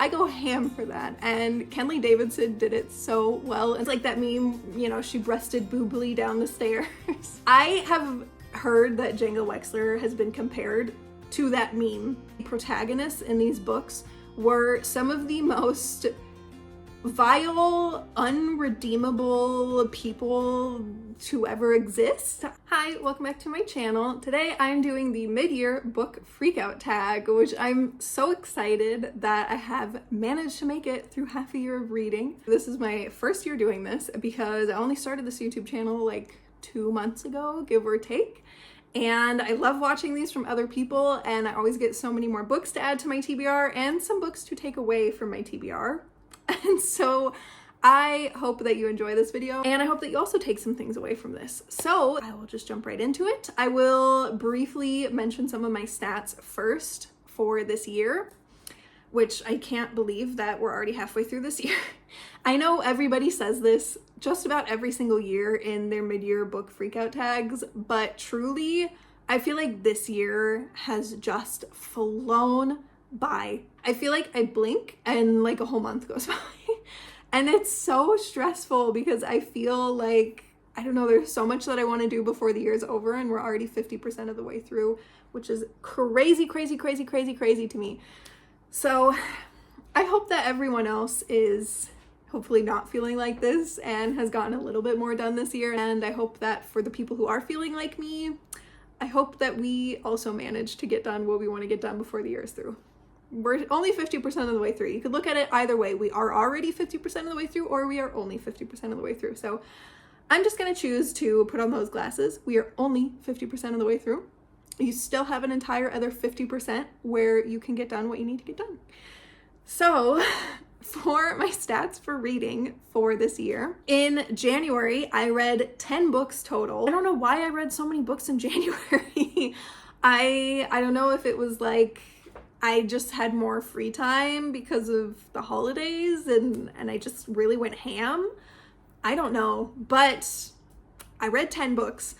I go ham for that, and Kenley Davidson did it so well. It's like that meme, you know, she breasted boobly down the stairs. I have heard that Django Wexler has been compared to that meme. The protagonists in these books were some of the most vile, unredeemable people to ever exist. Hi, welcome back to my channel. Today I'm doing the mid-year book freakout tag, which I'm so excited that I have managed to make it through half a year of reading. This is my first year doing this because I only started this YouTube channel like 2 months ago, give or take. And I love watching these from other people, and I always get so many more books to add to my TBR and some books to take away from my TBR. And so I hope that you enjoy this video, and I hope that you also take some things away from this. So I will just jump right into it. I will briefly mention some of my stats first for this year, which I can't believe that we're already halfway through this year. I know everybody says this just about every single year in their mid-year book freakout tags, but truly, I feel like this year has just flown by. I feel like I blink and like a whole month goes by. And it's so stressful because I feel like, I don't know, there's so much that I want to do before the year's over, and we're already 50% of the way through, which is crazy, crazy, crazy, crazy, crazy to me. So I hope that everyone else is hopefully not feeling like this and has gotten a little bit more done this year. And I hope that for the people who are feeling like me, I hope that we also manage to get done what we want to get done before the year is through. We're only 50% of the way through. You could look at it either way. We are already 50% of the way through, or we are only 50% of the way through. So I'm just going to choose to put on those glasses. We are only 50% of the way through. You still have an entire other 50% where you can get done what you need to get done. So for my stats for reading for this year, in January, I read 10 books total. I don't know why I read so many books in January. I don't know if it was like I just had more free time because of the holidays and I just really went ham. I don't know, but I read 10 books.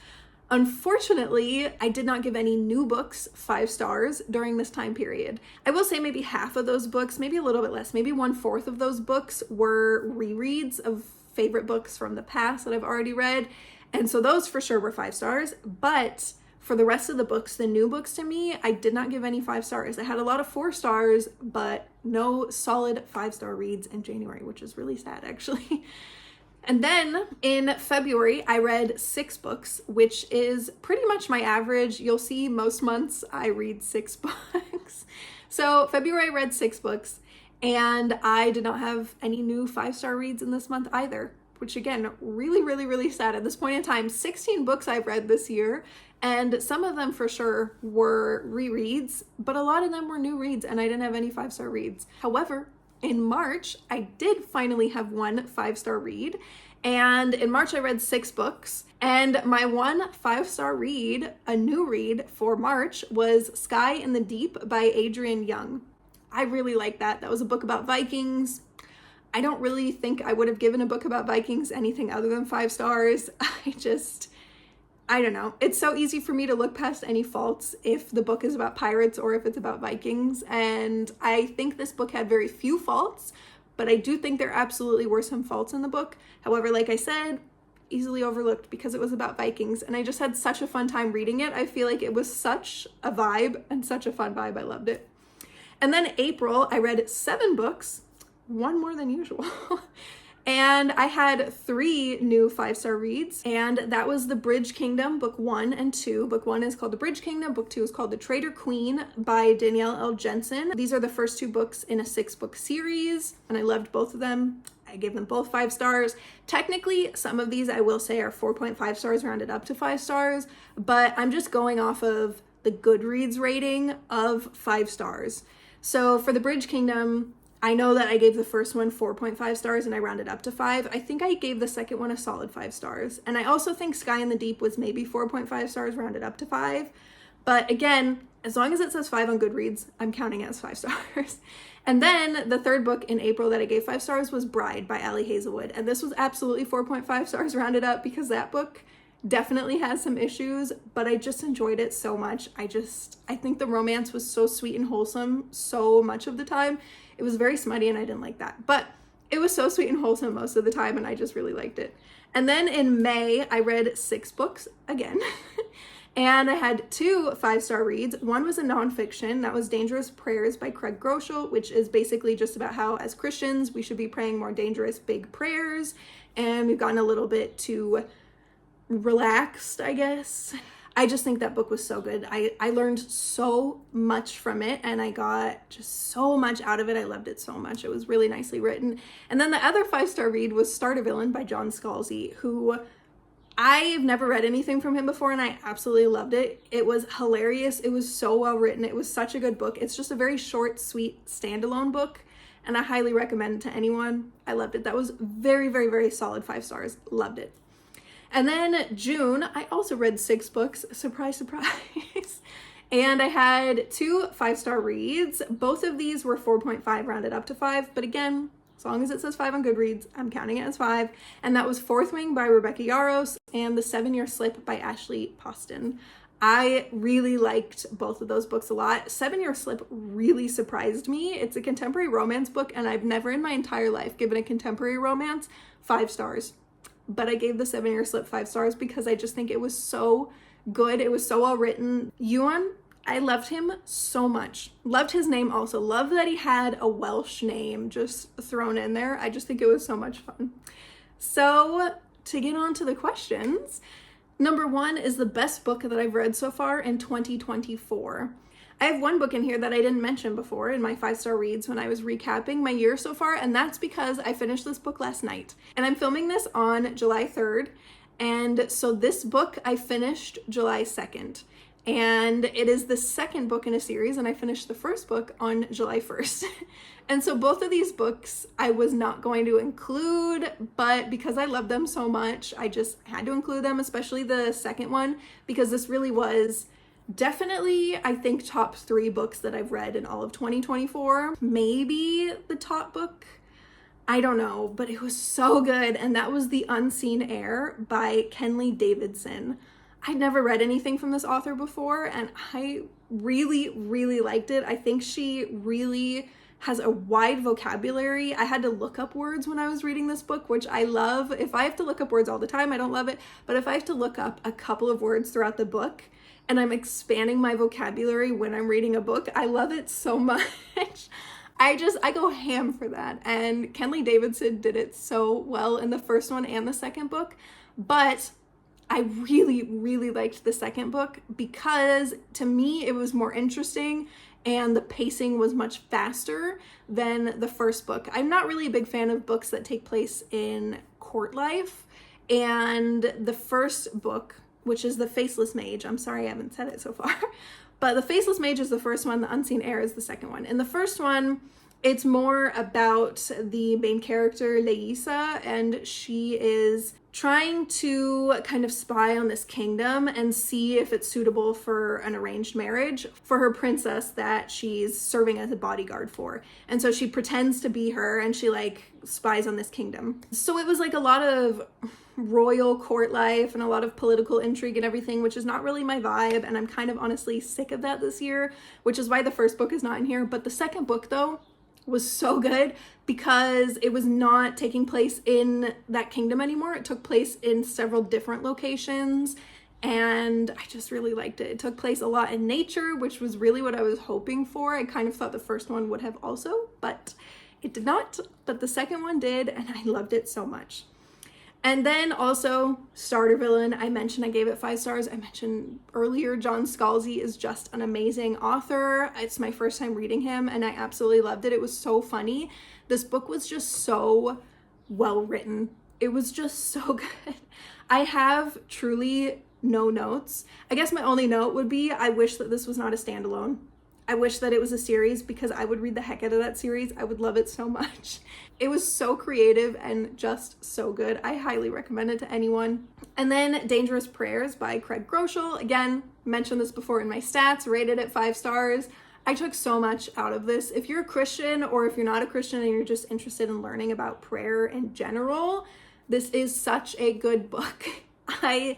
Unfortunately, I did not give any new books 5 stars during this time period. I will say maybe half of those books, maybe a little bit less, maybe 1/4 of those books were rereads of favorite books from the past that I've already read. And so those for sure were 5 stars, but for the rest of the books, the new books to me, I did not give any 5 stars. I had a lot of 4 stars, but no solid 5-star reads in January, which is really sad actually. And then in February, I read 6 books, which is pretty much my average. You'll see most months I read 6 books. So February, I read 6 books, and I did not have any new 5-star reads in this month either, which again, really, really, really sad. At this point in time, 16 books I've read this year, and some of them for sure were rereads, but a lot of them were new reads, and I didn't have any 5-star reads. However, in March, I did finally have one 5-star read, and in March I read 6 books, and my one 5-star read, a new read for March, was Sky in the Deep by Adrienne Young. I really like that. That was a book about Vikings. I don't really think I would have given a book about Vikings anything other than 5 stars. I don't know. It's so easy for me to look past any faults if the book is about pirates or if it's about Vikings. And I think this book had very few faults, but I do think there absolutely were some faults in the book. However, like I said, easily overlooked because it was about Vikings, and I just had such a fun time reading it. I feel like it was such a vibe and such a fun vibe. I loved it. And then April, I read 7 books, one more than usual. And I had 3 new 5-star reads, and that was The Bridge Kingdom, book 1 and 2. Book 1 is called The Bridge Kingdom, book 2 is called The Traitor Queen by Danielle L. Jensen. These are the first 2 books in a 6-book series, and I loved both of them. I gave them both 5 stars. Technically, some of these I will say are 4.5 stars rounded up to 5 stars, but I'm just going off of the Goodreads rating of 5 stars. So for The Bridge Kingdom, I know that I gave the first one 4.5 stars and I rounded up to 5. I think I gave the second one a solid 5 stars. And I also think Sky in the Deep was maybe 4.5 stars rounded up to 5. But again, as long as it says 5 on Goodreads, I'm counting it as 5 stars. And then the third book in April that I gave 5 stars was Bride by Ali Hazelwood. And this was absolutely 4.5 stars rounded up because that book definitely has some issues, but I just enjoyed it so much. I think the romance was so sweet and wholesome so much of the time. It was very smutty and I didn't like that. But it was so sweet and wholesome most of the time and I just really liked it. And then in May, I read 6 books again. And I had 2 5-star reads. One was a nonfiction, that was Dangerous Prayers by Groeschel, which is basically just about how as Christians, we should be praying more dangerous, big prayers. And we've gotten a little bit too relaxed, I guess. I just think that book was so good. I learned so much from it and I got just so much out of it. I loved it so much. It was really nicely written. And then the other 5-star read was Start a Villain by John Scalzi, who I've never read anything from him before and I absolutely loved it. It was hilarious. It was so well written. It was such a good book. It's just a very short, sweet, standalone book and I highly recommend it to anyone. I loved it. That was very, very, very solid 5 stars. Loved it. And then June, I also read 6 books. Surprise, surprise. And I had 2 5-star reads. Both of these were 4.5 rounded up to 5, but again, as long as it says 5 on Goodreads, I'm counting it as 5. And that was Fourth Wing by Rebecca Yarros and The 7-Year Slip by Ashley Poston. I really liked both of those books a lot. 7-Year Slip really surprised me. It's a contemporary romance book and I've never in my entire life given a contemporary romance 5 stars. But I gave The 7-Year Slip 5 stars because I just think it was so good. It was so well written. Yuan, I loved him so much. Loved his name also. Loved that he had a Welsh name just thrown in there. I just think it was so much fun. So to get on to the questions, number 1 is the best book that I've read so far in 2024. I have one book in here that I didn't mention before in my 5-star reads when I was recapping my year so far, and that's because I finished this book last night. And I'm filming this on July 3rd, and so this book I finished July 2nd. And it is the second book in a series, and I finished the first book on July 1st. And so both of these books I was not going to include, but because I love them so much, I just had to include them, especially the second one, because this really was definitely, I think, top 3 books that I've read in all of 2024. Maybe the top book, I don't know, but it was so good. And that was The Unseen Heir by Kenley Davidson. I'd never read anything from this author before and I really, really liked it. I think she really has a wide vocabulary. I had to look up words when I was reading this book, which I love. If I have to look up words all the time, I don't love it. But if I have to look up a couple of words throughout the book and I'm expanding my vocabulary when I'm reading a book, I love it so much. I go ham for that. And Kenley Davidson did it so well in the first one and the second book. But I really, really liked the second book because to me it was more interesting and the pacing was much faster than the first book. I'm not really a big fan of books that take place in court life, and the first book, which is The Faceless Mage, I'm sorry I haven't said it so far, but The Faceless Mage is the first one, The Unseen Heir is the second one. In the first one, it's more about the main character, Leisa, and she is trying to kind of spy on this kingdom and see if it's suitable for an arranged marriage for her princess that she's serving as a bodyguard for. And so she pretends to be her and she spies on this kingdom. So it was a lot of royal court life and a lot of political intrigue and everything, which is not really my vibe. And I'm kind of honestly sick of that this year, which is why the first book is not in here. But the second book though was so good because it was not taking place in that kingdom anymore. It took place in several different locations and I just really liked it. It took place a lot in nature, which was really what I was hoping for. I kind of thought the first one would have also, but it did not. But the second one did and I loved it so much. And then also Starter Villain, I mentioned I gave it 5 stars. I mentioned earlier John Scalzi is just an amazing author. It's my first time reading him and I absolutely loved it. It was so funny. This book was just so well written. It was just so good. I have truly no notes. I guess my only note would be I wish that this was not a standalone. I wish that it was a series because I would read the heck out of that series. I would love it so much. It was so creative and just so good. I highly recommend it to anyone. And then Dangerous Prayers by Groeschel. Again, mentioned this before in my stats, rated at 5 stars. I took so much out of this. If you're a Christian or if you're not a Christian and you're just interested in learning about prayer in general, this is such a good book. I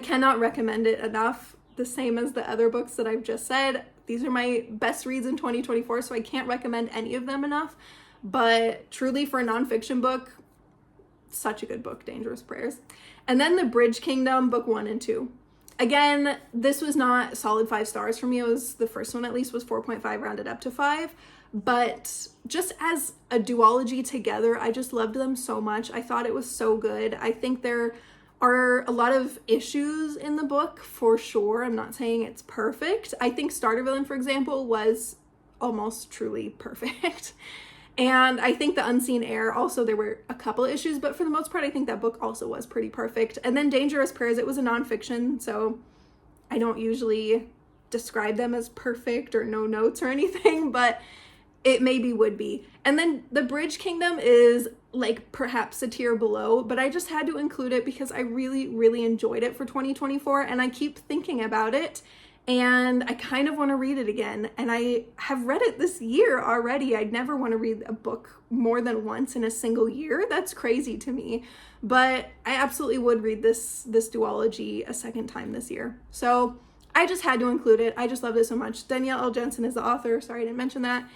cannot recommend it enough. The same as the other books that I've just said. These are my best reads in 2024, so I can't recommend any of them enough. But truly, for a nonfiction book, such a good book, Dangerous Prayers. And then The Bridge Kingdom, book 1 and 2. Again, this was not solid 5 stars for me. It was, the first one at least was 4.5 rounded up to 5. But just as a duology together, I just loved them so much. I thought it was so good. I think there are a lot of issues in the book, for sure. I'm not saying it's perfect. I think Starter Villain, for example, was almost truly perfect. And I think The Unseen Heir, also there were a couple of issues, but for the most part, I think that book also was pretty perfect. And then Dangerous Prayers, it was a nonfiction, so I don't usually describe them as perfect or no notes or anything, but it maybe would be. And then The Bridge Kingdom is like perhaps a tier below, but I just had to include it because I really, really enjoyed it for 2024, and I keep thinking about it, and I kind of want to read it again. And I have read it this year already. I'd never want to read a book more than once in a single year. That's crazy to me, but I absolutely would read this duology a second time this year. So I just had to include it. I just love it so much. Danielle L. Jensen is the author. Sorry I didn't mention that.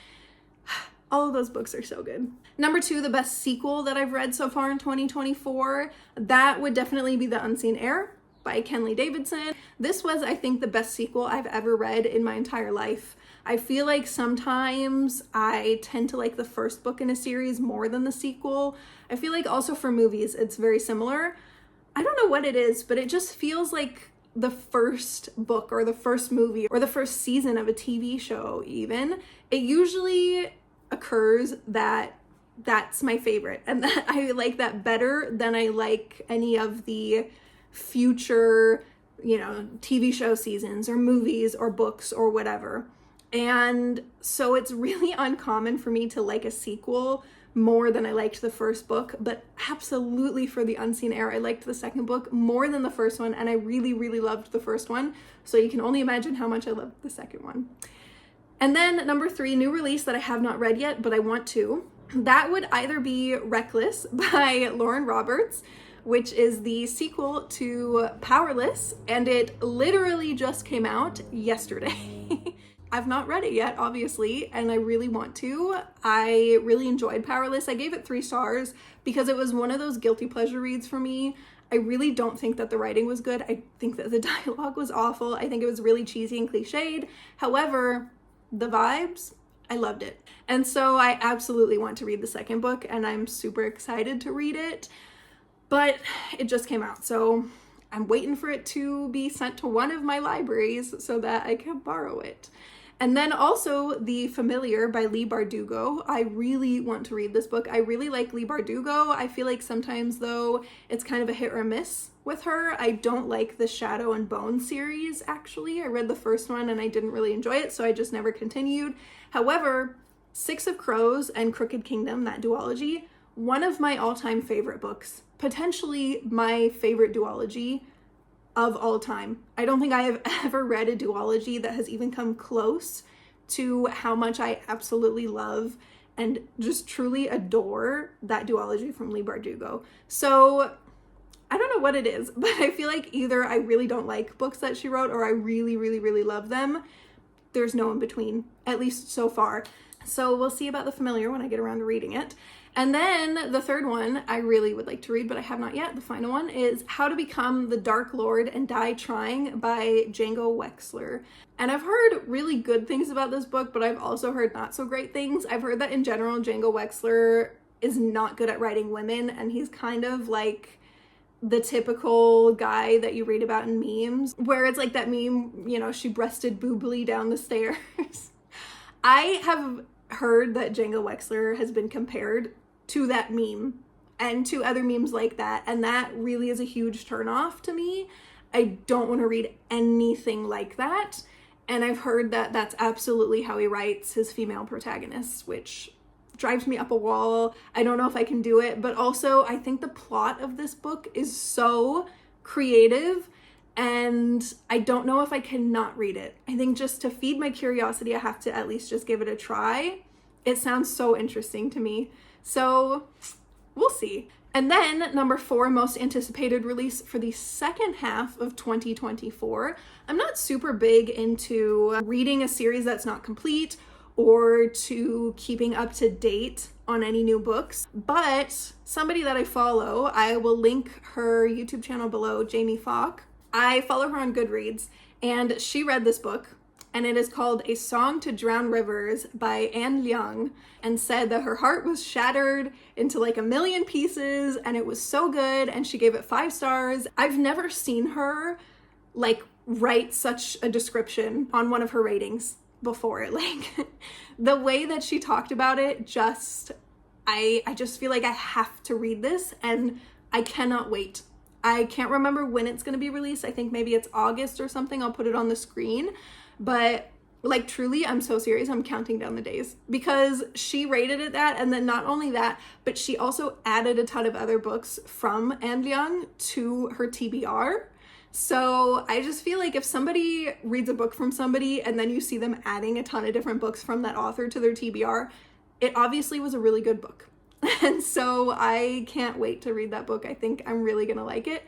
All of those books are so good. Number 2, the best sequel that I've read so far in 2024, that would definitely be The Unseen Heir by Kenley Davidson. This was, I think, the best sequel I've ever read in my entire life. I feel like sometimes I tend to like the first book in a series more than the sequel. I feel like also for movies, it's very similar. I don't know what it is, but it just feels like the first book or the first movie or the first season of a TV show even, it usually occurs that that's my favorite, and that I like that better than I like any of the future, TV show seasons or movies or books or whatever. And so it's really uncommon for me to like a sequel more than I liked the first book, but absolutely for The Unseen Heir, I liked the second book more than the first one, and I really, really loved the first one. So you can only imagine how much I loved the second one. And then number 3, new release that I have not read yet, but I want to. That would either be Reckless by Lauren Roberts, which is the sequel to Powerless, and it literally just came out yesterday. I've not read it yet, obviously, and I really want to. I really enjoyed Powerless. I gave it 3 stars because it was one of those guilty pleasure reads for me. I really don't think that the writing was good. I think that the dialogue was awful. I think it was really cheesy and cliched. However, the vibes, I loved it. And so I absolutely want to read the second book, and I'm super excited to read it, but it just came out. So I'm waiting for it to be sent to one of my libraries so that I can borrow it. And then also The Familiar by Leigh Bardugo. I really want to read this book. I really like Leigh Bardugo. I feel like sometimes though it's kind of a hit or miss with her. I don't like the Shadow and Bone series, actually. I read the first one and I didn't really enjoy it, so I just never continued. However, Six of Crows and Crooked Kingdom, that duology, one of my all-time favorite books. Potentially my favorite duology of all time. I don't think I have ever read a duology that has even come close to how much I absolutely love and just truly adore that duology from Leigh Bardugo. So I don't know what it is, but I feel like either I really don't like books that she wrote or I really, really, really love them. There's no in between, at least so far. So we'll see about The Familiar when I get around to reading it. And then the third one I really would like to read, but I have not yet. The final one is How to Become the Dark Lord and Die Trying by Django Wexler. And I've heard really good things about this book, but I've also heard not so great things. I've heard that in general, Django Wexler is not good at writing women, and he's kind of like the typical guy that you read about in memes, where it's like that meme, she breasted boobily down the stairs. I have heard that Django Wexler has been compared to that meme and to other memes like that, and that really is a huge turnoff to me. I don't want to read anything like that, and I've heard that that's absolutely how he writes his female protagonists, which drives me up a wall. I don't know if I can do it, but also I think the plot of this book is so creative, and I don't know if I can not read it. I think just to feed my curiosity, I have to at least just give it a try. It sounds so interesting to me. So we'll see. And then number 4, most anticipated release for the second half of 2024. I'm not super big into reading a series that's not complete or to keeping up to date on any new books, but somebody that I follow, I will link her YouTube channel below, JAIME. I follow her on Goodreads, and she read this book, and it is called A Song to Drown Rivers by Adrienne Young, and said that her heart was shattered into like a million pieces, and it was so good, and she gave it 5 stars. I've never seen her like write such a description on one of her ratings before. Like the way that she talked about it, I just feel like I have to read this, and I cannot wait. I can't remember when it's going to be released. I think maybe it's August or something. I'll put it on the screen. But like truly, I'm so serious. I'm counting down the days because she rated it that. And then not only that, but she also added a ton of other books from Adrienne Young to her TBR. So I just feel like if somebody reads a book from somebody and then you see them adding a ton of different books from that author to their TBR, it obviously was a really good book. And so I can't wait to read that book. I think I'm really gonna like it.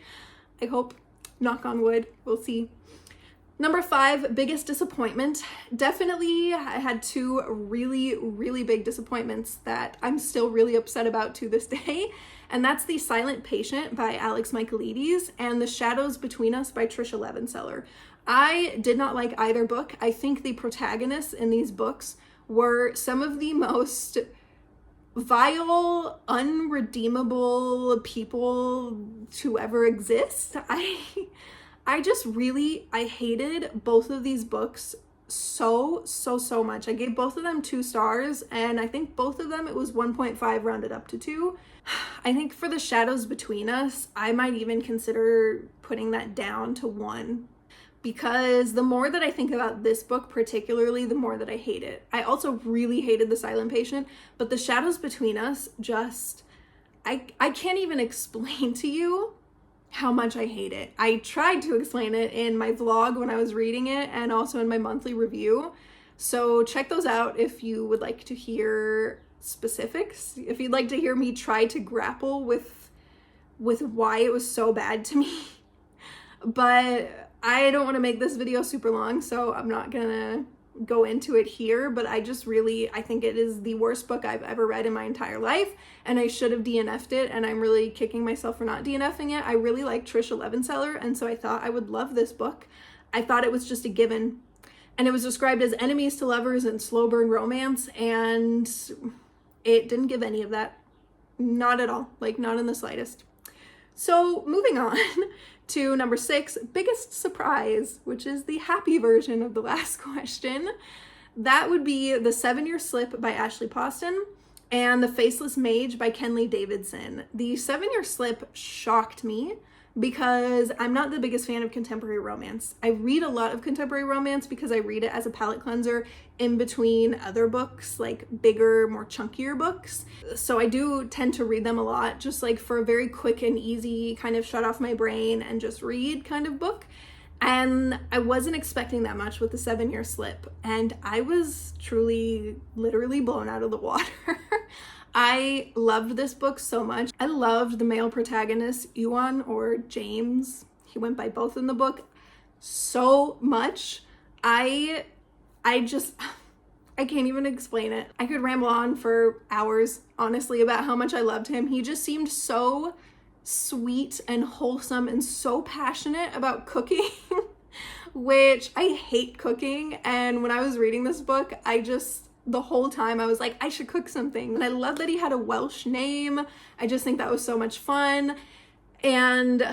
I hope, knock on wood, we'll see. Number 5, biggest disappointment. Definitely, I had 2 really, really big disappointments that I'm still really upset about to this day. And that's The Silent Patient by Alex Michaelides and The Shadows Between Us by Trisha Levenseller. I did not like either book. I think the protagonists in these books were some of the most vile, unredeemable people to ever exist. I hated both of these books so much. I gave both of them 2 stars, and I think both of them, it was 1.5 rounded up to 2. I think for The Shadows Between Us, I might even consider putting that down to 1, because the more that I think about this book particularly, the more that I hate it. I also really hated The Silent Patient, but The Shadows Between Us just, I can't even explain to you how much I hate it. I tried to explain it in my vlog when I was reading it and also in my monthly review. So check those out if you would like to hear specifics. If you'd like to hear me try to grapple with why it was so bad to me. But I don't want to make this video super long, so I'm not gonna go into it here, but I think it is the worst book I've ever read in my entire life, and I should have DNF'd it, and I'm really kicking myself for not DNFing it. I really like Trisha Levenseller, and so I thought I would love this book. I thought it was just a given, and it was described as enemies to lovers and slow burn romance, and it didn't give any of that. Not at all, like not in the slightest. So moving on to number 6, biggest surprise, which is the happy version of the last question. That would be The 7-Year Slip by Ashley Poston and The Faceless Mage by Kenley Davidson. The 7-Year Slip shocked me because I'm not the biggest fan of contemporary romance. I read a lot of contemporary romance because I read it as a palate cleanser in between other books, like bigger, more chunkier books. So I do tend to read them a lot, just like for a very quick and easy kind of shut off my brain and just read kind of book. And I wasn't expecting that much with The 7-Year Slip, and I was truly, literally blown out of the water. I loved this book so much. I loved the male protagonist, Ewan, or James. He went by both in the book so much. I can't even explain it. I could ramble on for hours, honestly, about how much I loved him. He just seemed so sweet and wholesome and so passionate about cooking, which I hate cooking. And when I was reading this book, the whole time I was like, I should cook something. And I love that he had a Welsh name. I just think that was so much fun. And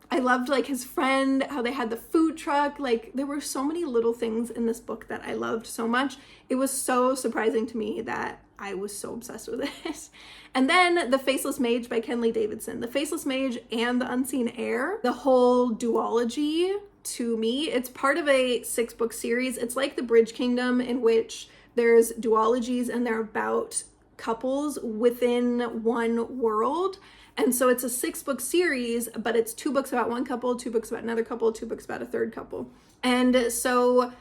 I loved like his friend, how they had the food truck. Like there were so many little things in this book that I loved so much. It was so surprising to me that I was so obsessed with it. And then The Faceless Mage by Kenley Davidson. The Faceless Mage and The Unseen Heir, the whole duology, to me, it's part of a 6-book series. It's like The Bridge Kingdom, in which there's duologies and they're about couples within one world. And so it's a 6-book series, but it's 2 books about one couple, 2 books about another couple, 2 books about a third couple. And so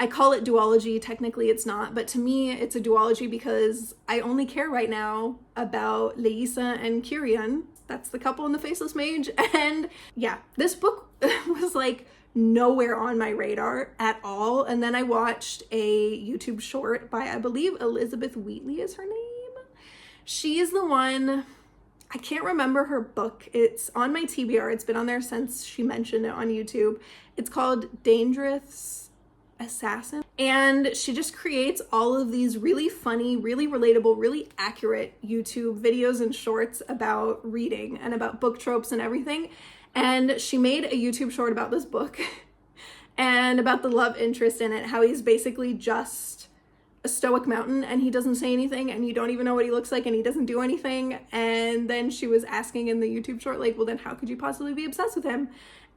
I call it duology. Technically it's not, but to me it's a duology because I only care right now about Leisa and Kyrian. That's the couple in the Faceless Mage. And yeah, this book was like nowhere on my radar at all. And then I watched a YouTube short by, I believe Elizabeth Wheatley is her name. She is the one, I can't remember her book. It's on my TBR. It's been on there since she mentioned it on YouTube. It's called Dangerous Assassin. And she just creates all of these really funny, really relatable, really accurate YouTube videos and shorts about reading and about book tropes and everything. And she made a YouTube short about this book and about the love interest in it, how he's basically just a stoic mountain and he doesn't say anything and you don't even know what he looks like and he doesn't do anything. And then she was asking in the YouTube short, like, well, then how could you possibly be obsessed with him?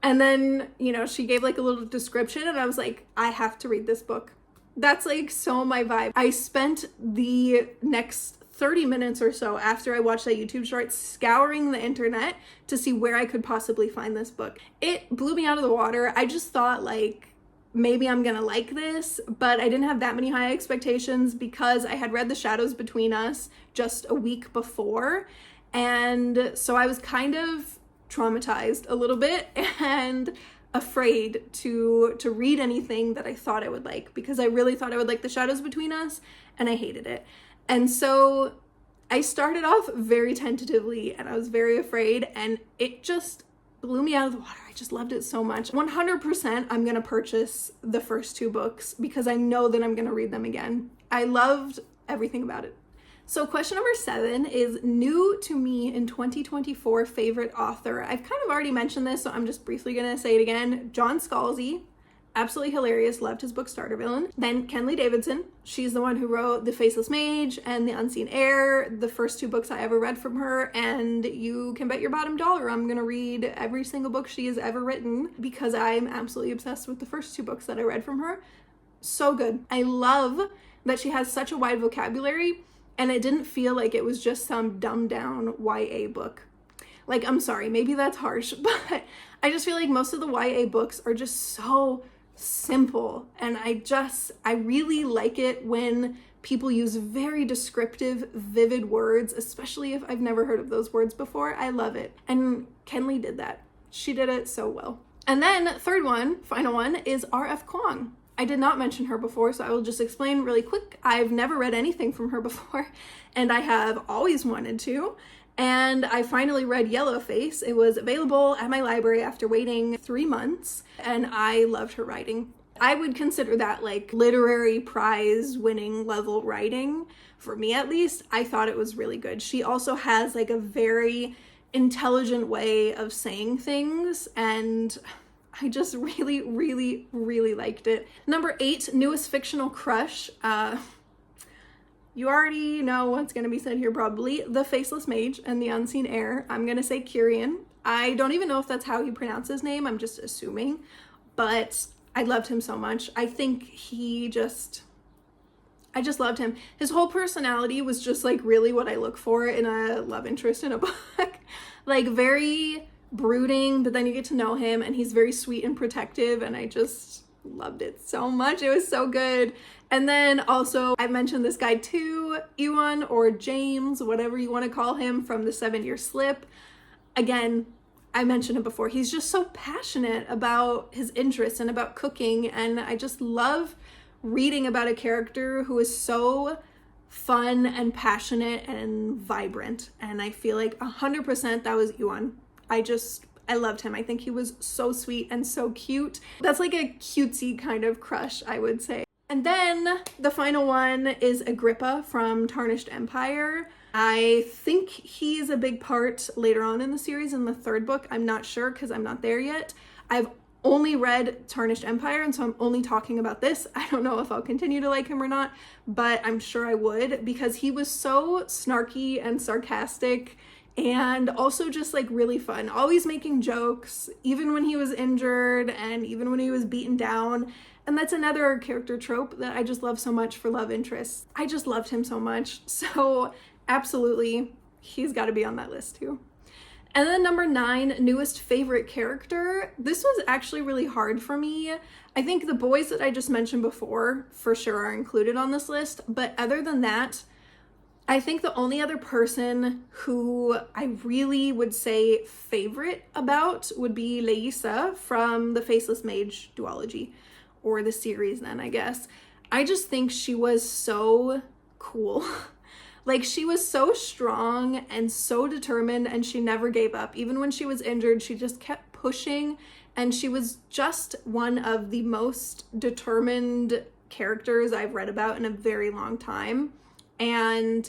And then, you know, she gave like a little description and I was like, I have to read this book. That's like so my vibe. I spent the next 30 minutes or so after I watched that YouTube short scouring the internet to see where I could possibly find this book. It blew me out of the water. I just thought like, maybe I'm gonna like this, but I didn't have that many high expectations because I had read The Shadows Between Us just a week before. And so I was kind of traumatized a little bit and afraid to read anything that I thought I would like, because I really thought I would like The Shadows Between Us and I hated it. And so I started off very tentatively and I was very afraid and it just blew me out of the water. I just loved it so much. 100% I'm gonna purchase the first 2 books because I know that I'm gonna read them again. I loved everything about it. So question number 7 is new to me in 2024 favorite author. I've kind of already mentioned this, so I'm just briefly gonna say it again. John Scalzi. Absolutely hilarious, loved his book Starter Villain. Then Kenley Davidson, she's the one who wrote The Faceless Mage and The Unseen Heir, the first 2 books I ever read from her, and you can bet your bottom dollar I'm gonna read every single book she has ever written because I'm absolutely obsessed with the first 2 books that I read from her. So good. I love that she has such a wide vocabulary and it didn't feel like it was just some dumbed down YA book. Like, I'm sorry, maybe that's harsh, but I just feel like most of the YA books are just so simple, and I really like it when people use very descriptive, vivid words, especially if I've never heard of those words before. I love it. And Kenley did that. She did it so well. And then third one, final one, is R.F. Kuang. I did not mention her before, so I will just explain really quick. I've never read anything from her before, and I have always wanted to. And I finally read Yellowface. It was available at my library after waiting 3 months, and I loved her writing. I would consider that like literary prize winning level writing, for me at least. I thought it was really good. She also has like a very intelligent way of saying things, and I just really, really, really liked it. Number 8, newest fictional crush. You already know what's going to be said here probably. The Faceless Mage and The Unseen Heir. I'm going to say Kyrian. I don't even know if that's how you pronounce his name. I'm just assuming. But I loved him so much. I think I just loved him. His whole personality was just like really what I look for in a love interest in a book. Like very brooding, but then you get to know him and he's very sweet and protective, and I just loved it so much. It was so good. And then also I mentioned this guy too, Ewan or James, whatever you want to call him, from the 7-Year Slip. Again, I mentioned it before. He's just so passionate about his interests and about cooking, and I just love reading about a character who is so fun and passionate and vibrant. And I feel like 100% that was Ewan. I loved him. I think he was so sweet and so cute. That's like a cutesy kind of crush, I would say. And then the final one is Agrippa from Tarnished Empire. I think he's a big part later on in the series in the 3rd book. I'm not sure because I'm not there yet. I've only read Tarnished Empire, and so I'm only talking about this. I don't know if I'll continue to like him or not, but I'm sure I would, because he was so snarky and sarcastic and also just like really fun, always making jokes, even when he was injured and even when he was beaten down. And that's another character trope that I just love so much for love interests. I just loved him so much. So absolutely, he's got to be on that list too. And then number 9, newest favorite character. This was actually really hard for me. I think the boys that I just mentioned before for sure are included on this list, but other than that, I think the only other person who I really would say favorite about would be Leisa from the Faceless Mage duology, or the series then, I guess. I just think she was so cool. Like, she was so strong and so determined, and she never gave up. Even when she was injured, she just kept pushing, and she was just one of the most determined characters I've read about in a very long time. And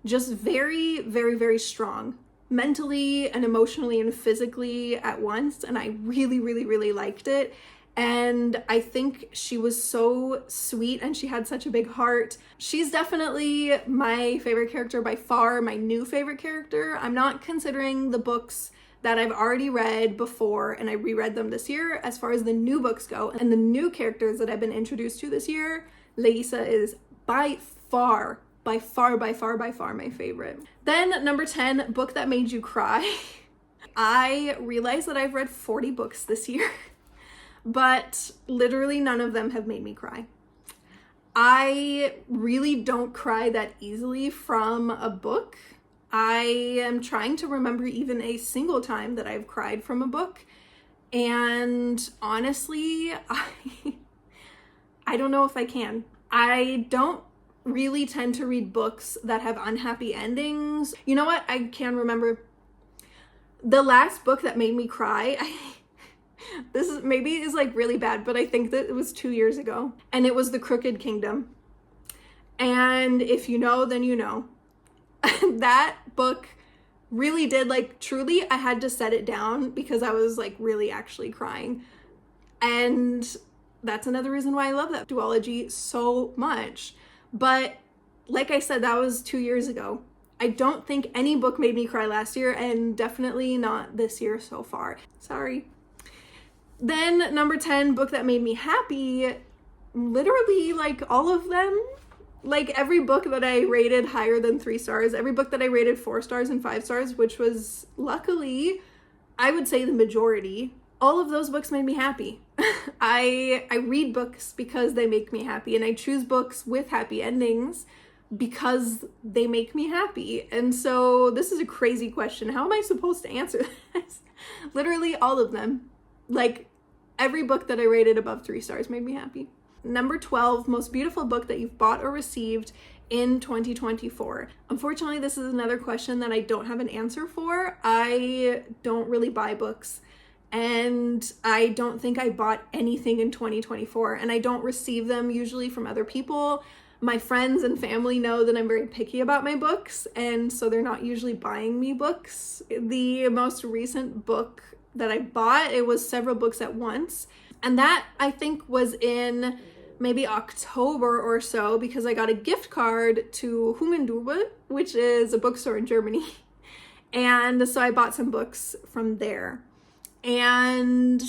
just very, very, very strong, mentally and emotionally and physically at once. And I really, really, really liked it. And I think she was so sweet, and she had such a big heart. She's definitely my favorite character by far, my new favorite character. I'm not considering the books that I've already read before and I reread them this year. As far as the new books go and the new characters that I've been introduced to this year, Leisa is by far my favorite. Then number 10, book that made you cry. I realized that I've read 40 books this year. But literally none of them have made me cry. I really don't cry that easily from a book. I am trying to remember even a single time that I've cried from a book. And honestly, I don't know if I can. I don't really tend to read books that have unhappy endings. You know what? I can remember the last book that made me cry. This is maybe is like really bad, but I think that it was 2 years ago, and it was The Crooked Kingdom. And if you know, then you know. That book really did, like, truly, I had to set it down because I was like really actually crying. And that's another reason why I love that duology so much. But like I said, that was 2 years ago. I don't think any book made me cry last year, and definitely not this year so far. Sorry. Then number 10, book that made me happy, literally like all of them. Like every book that I rated higher than 3 stars, every book that I rated 4 stars and 5 stars, which was luckily, I would say the majority, all of those books made me happy. I read books because they make me happy, and I choose books with happy endings because they make me happy. And so this is a crazy question. How am I supposed to answer this? Literally all of them. Like, every book that I rated above 3 stars made me happy. Number 12, most beautiful book that you've bought or received in 2024. Unfortunately, this is another question that I don't have an answer for. I don't really buy books, and I don't think I bought anything in 2024, and I don't receive them usually from other people. My friends and family know that I'm very picky about my books, and so they're not usually buying me books. The most recent book that I bought, it was several books at once, and that I think was in maybe October or so, because I got a gift card to Hugendube, which is a bookstore in Germany, and so I bought some books from there. And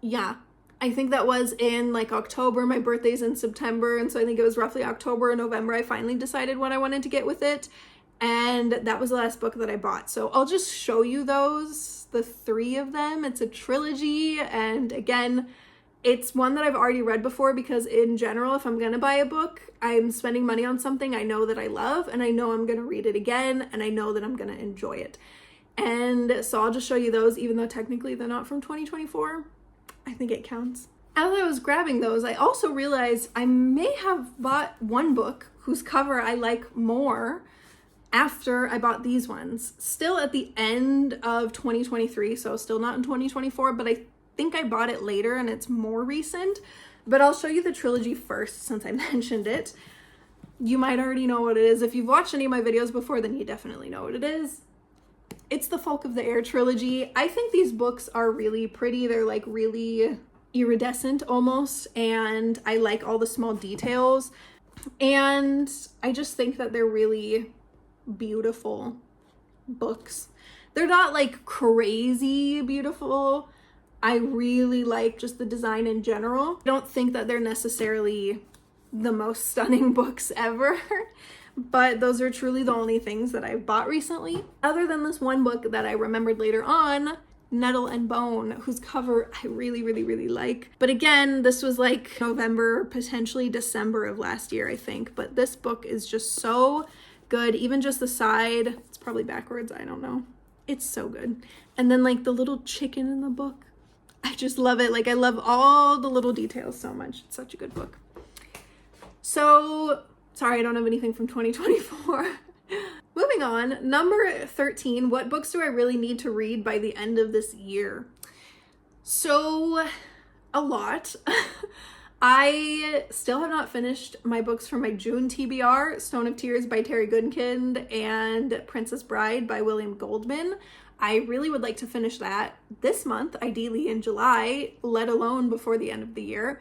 yeah, I think that was in like October. My birthday's in September, and so I think it was roughly October or November I finally decided what I wanted to get with it, and that was the last book that I bought. So I'll just show you those, the 3 of them. It's a trilogy, and again, it's one that I've already read before, because in general, if I'm gonna buy a book, I'm spending money on something I know that I love, and I know I'm gonna read it again, and I know that I'm gonna enjoy it. And so I'll just show you those, even though technically they're not from 2024. I think it counts. As I was grabbing those, I also realized I may have bought one book whose cover I like more after I bought these ones. Still at the end of 2023, so still not in 2024, but I think I bought it later and it's more recent. But I'll show you the trilogy first since I mentioned it. You might already know what it is. If you've watched any of my videos before, then you definitely know what it is. It's the Folk of the Air trilogy. I think these books are really pretty. They're like really iridescent almost, and I like all the small details. And I just think that they're really beautiful books. They're not like crazy beautiful. I really like just the design in general. I don't think that they're necessarily the most stunning books ever, but those are truly the only things that I've bought recently. Other than this one book that I remembered later on, Nettle and Bone, whose cover I really, really, really like. But again, this was like November, potentially December of last year, I think. But this book is just so good. Even just the side, it's probably backwards, I don't know. It's so good. And then like the little chicken in the book, I just love it. Like I love all the little details so much. It's such a good book. So, sorry, I don't have anything from 2024. Moving on, number 13, what books do I really need to read by the end of this year? So, a lot. I still have not finished my books for my June TBR, Stone of Tears by Terry Goodkind and Princess Bride by William Goldman. I really would like to finish that this month, ideally in July, let alone before the end of the year.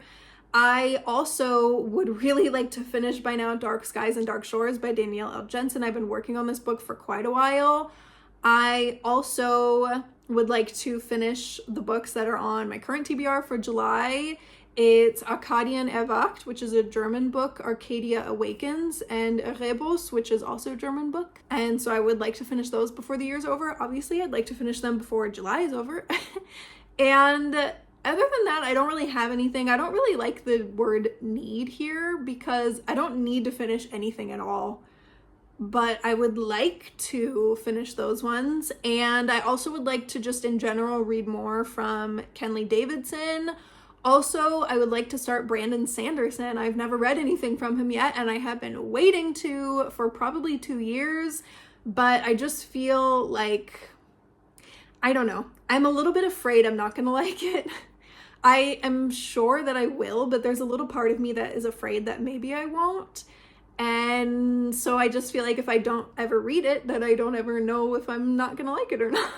I also would really like to finish by now Dark Skies and Dark Shores by Danielle L. Jensen. I've been working on this book for quite a while. I also would like to finish the books that are on my current TBR for July. It's Arkadien Erwacht, which is a German book, Arcadia Awakens, and Rebus, which is also a German book. And so I would like to finish those before the year's over. Obviously, I'd like to finish them before July is over. And other than that, I don't really have anything. I don't really like the word need here because I don't need to finish anything at all. But I would like to finish those ones. And I also would like to just in general read more from Kenley Davidson. Also, I would like to start Brandon Sanderson. I've never read anything from him yet, and I have been waiting to for probably 2 years. But I just feel like, I don't know. I'm a little bit afraid I'm not gonna like it. I am sure that I will, but there's a little part of me that is afraid that maybe I won't. And so I just feel like if I don't ever read it, that I don't ever know if I'm not gonna like it or not.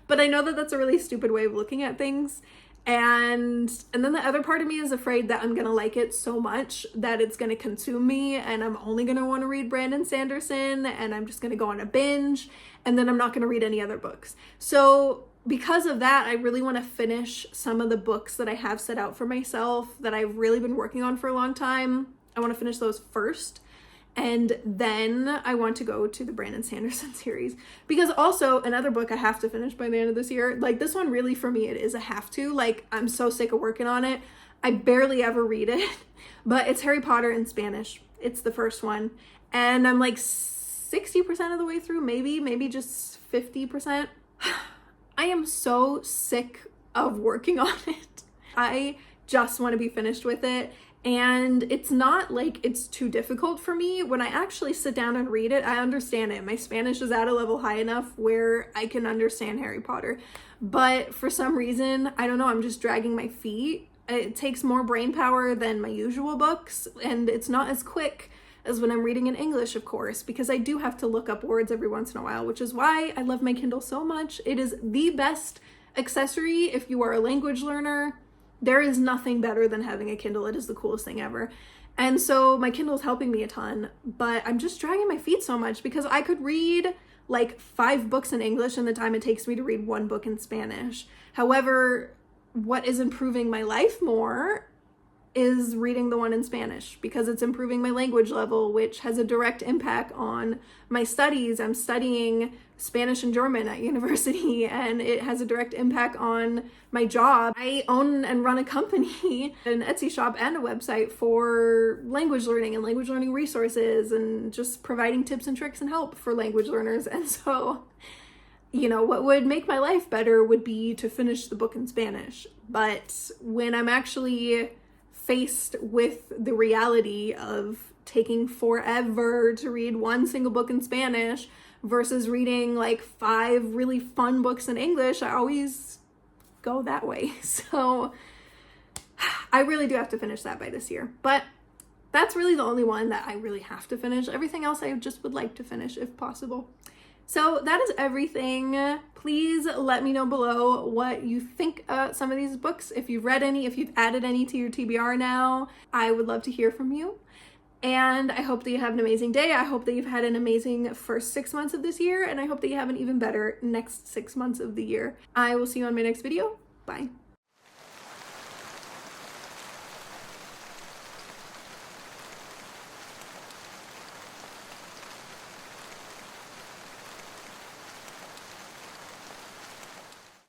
But I know that that's a really stupid way of looking at things. And then the other part of me is afraid that I'm gonna like it so much that it's gonna consume me and I'm only gonna want to read Brandon Sanderson and I'm just gonna go on a binge and then I'm not gonna read any other books. So because of that, I really want to finish some of the books that I have set out for myself that I've really been working on for a long time. I want to finish those first. And then I want to go to the Brandon Sanderson series. Because also another book I have to finish by the end of this year. Like this one really for me, it is a have to. Like I'm so sick of working on it. I barely ever read it. But it's Harry Potter in Spanish. It's the first one. And I'm like 60% of the way through, maybe just 50%. I am so sick of working on it. I just want to be finished with it. And it's not like it's too difficult for me. When I actually sit down and read it, I understand it. My Spanish is at a level high enough where I can understand Harry Potter. But for some reason, I don't know, I'm just dragging my feet. It takes more brain power than my usual books. And it's not as quick as when I'm reading in English, of course, because I do have to look up words every once in a while, which is why I love my Kindle so much. It is the best accessory if you are a language learner. There is nothing better than having a Kindle. It is the coolest thing ever. And so my Kindle is helping me a ton, but I'm just dragging my feet so much because I could read like 5 books in English in the time it takes me to read 1 book in Spanish. However, what is improving my life more is reading the one in Spanish because it's improving my language level, which has a direct impact on my studies. I'm studying Spanish and German at university, and it has a direct impact on my job. I own and run a company, an Etsy shop and a website for language learning and language learning resources and just providing tips and tricks and help for language learners. And so, you know, what would make my life better would be to finish the book in Spanish. But when I'm actually faced with the reality of taking forever to read 1 single book in Spanish versus reading like 5 really fun books in English, I always go that way. So I really do have to finish that by this year. But that's really the only one that I really have to finish. Everything else I just would like to finish if possible. So that is everything. Please let me know below what you think about some of these books. If you've read any, if you've added any to your TBR now, I would love to hear from you. And I hope that you have an amazing day. I hope that you've had an amazing first 6 months of this year, and I hope that you have an even better next 6 months of the year. I will see you on my next video. Bye.